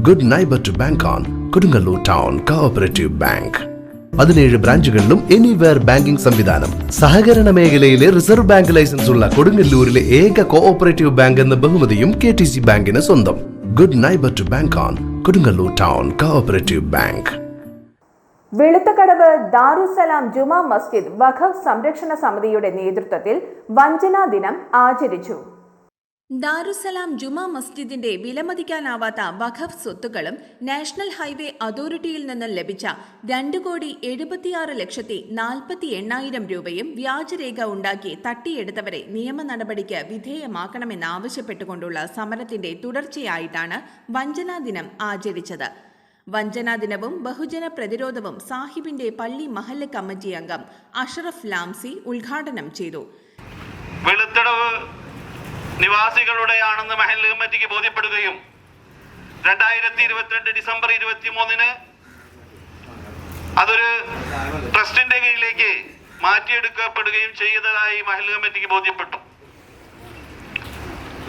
Good neighbour to bank on Kodungallur town cooperative bank. 17 ബ്രാഞ്ചുകളിലും anywhere banking സംവിധാനം. സഹകരണ മേഖലയിലെ റിസർവ് ബാങ്ക് ലൈസൻസ് ഉള്ള കൊടുങ്ങല്ലൂരിലെ ഏക കോഓപ്പറേറ്റീവ് ബാങ്ക് എന്ന ബഹുമതിയും KTC ബാങ്കിന് സ്വന്തം. Good neighbour to bank on Kodungallur town cooperative bank. Veluthakadavu Darussalam Juma Masjid വഖഫ് സംരക്ഷണ സമിതിയുടെ നേതൃത്വത്തിൽ വഞ്ചനാ ദിനം ആചരിച്ചു. ദാറുസലാം ജുമാ മസ്ജിദിന്റെ വിലമതിക്കാനാവാത്ത വഖഫ് സ്വത്തുക്കളും നാഷണൽ ഹൈവേ അതോറിറ്റിയിൽ നിന്നും ലഭിച്ച 2,76,40,48,000 രൂപയും വ്യാജരേഖ ഉണ്ടാക്കി തട്ടിയെടുത്തവരെ നിയമ നടപടിക്ക് വിധേയമാക്കണമെന്നാവശ്യപ്പെട്ടുകൊണ്ടുള്ള സമരത്തിന്റെ തുടർച്ചയായിട്ടാണ് വഞ്ചനാ ദിനം ആചരിച്ചത്. വഞ്ചനാ ദിനവും ബഹുജന പ്രതിരോധവും സാഹിബിന്റെ പള്ളി മഹല്ല് കമ്മിറ്റി അംഗം അഷറഫ് ലാംസി ഉദ്ഘാടനം ചെയ്തു. നിവാസികളുടെയാണെന്ന് മഹല്ല് കമ്മിറ്റിക്ക് ബോധ്യപ്പെടുകയും 2022 ഡിസംബർ 23 അതൊരു ട്രസ്റ്റിന്റെ കീഴിലേക്ക് മാറ്റിയെടുക്കപ്പെടുകയും ചെയ്തതായി മഹല്ല് കമ്മിറ്റിക്ക് ബോധ്യപ്പെട്ടു.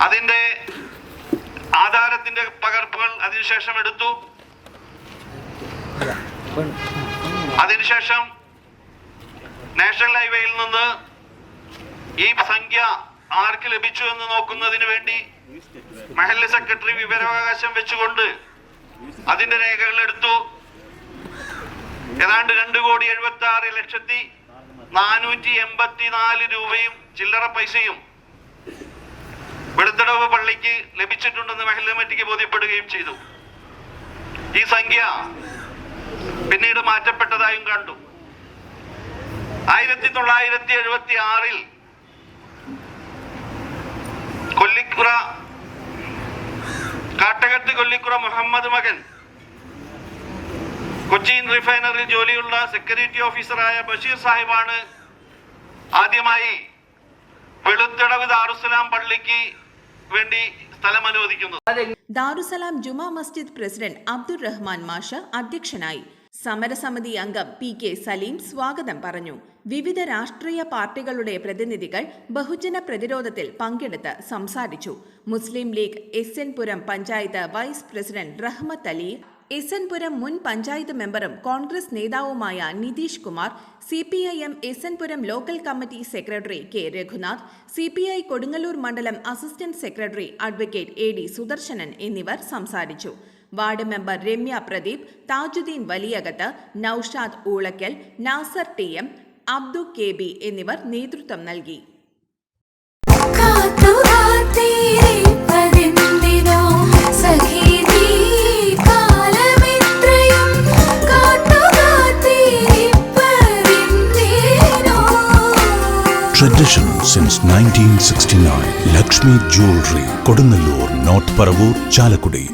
അതിന്റെ ആധാരത്തിന്റെ പകർപ്പുകൾ അതിനുശേഷം എടുത്തു. അതിനുശേഷം നാഷണൽ ഹൈവേയിൽ നിന്ന് ഈ സംഖ്യ ആർക്ക് ലഭിച്ചു എന്ന് നോക്കുന്നതിന് വേണ്ടി മഹല്ല് സെക്രട്ടറി വിവരാവകാശം വെച്ചുകൊണ്ട് അതിന്റെ രേഖകൾ എടുത്തു. ഏതാണ്ട് 2,76,484 രൂപയും ചില്ലറ പൈസയും വെളുത്തടവ് പള്ളിക്ക് ലഭിച്ചിട്ടുണ്ടെന്ന് മഹല്ല് കമ്മിറ്റിക്ക് ബോധ്യപ്പെടുകയും ചെയ്തു. ഈ സംഖ്യ പിന്നീട് മാറ്റപ്പെട്ടതായും കണ്ടു. 1976 കാട്ടകത്ത് കൊല്ലിക്കുറ മുഹമ്മദ് മകൻ കൊച്ചിൻ റിഫൈനറിൽ ജോലിയുള്ള സെക്യൂരിറ്റി ഓഫീസറായ ബഷീർ സാഹിബാണ് ആദ്യമായി വെളുത്തടവ് ദാറുസലാം പള്ളിക്ക് വേണ്ടി സ്ഥലം അനുവദിക്കുന്നത്. ദാറുസലാം ജുമാ മസ്ജിദ് പ്രസിഡന്റ് അബ്ദുൾ റഹ്മാൻ മാഷ് അധ്യക്ഷനായി. സമരസമിതി അംഗം PK സലീം സ്വാഗതം പറഞ്ഞു. വിവിധ രാഷ്ട്രീയ പാർട്ടികളുടെ പ്രതിനിധികൾ ബഹുജന പ്രതിരോധത്തിൽ പങ്കെടുത്ത് സംസാരിച്ചു. Muslim League SN Puram panchayat vice president Rahmath Ali, SN Puram മുൻ പഞ്ചായത്ത് മെമ്പറും കോൺഗ്രസ് നേതാവുമായ Nitish Kumar, CPIM SN Puram local committee secretary K Raghunath, CPI Kodungallur മണ്ഡലം assistant secretary advocate AD Sudarsanan എന്നിവർ സംസാരിച്ചു. Ward member Ramya Pradeep, Thajudheen Valiyakath, Noushad Oolakkal, Nasar TM, Abdu KB എന്നിവർ നേതൃത്വം നൽകി. Tradition since 1969. Lakshmi Jewelry, Kodunallur, North Paravur, Chalakudi.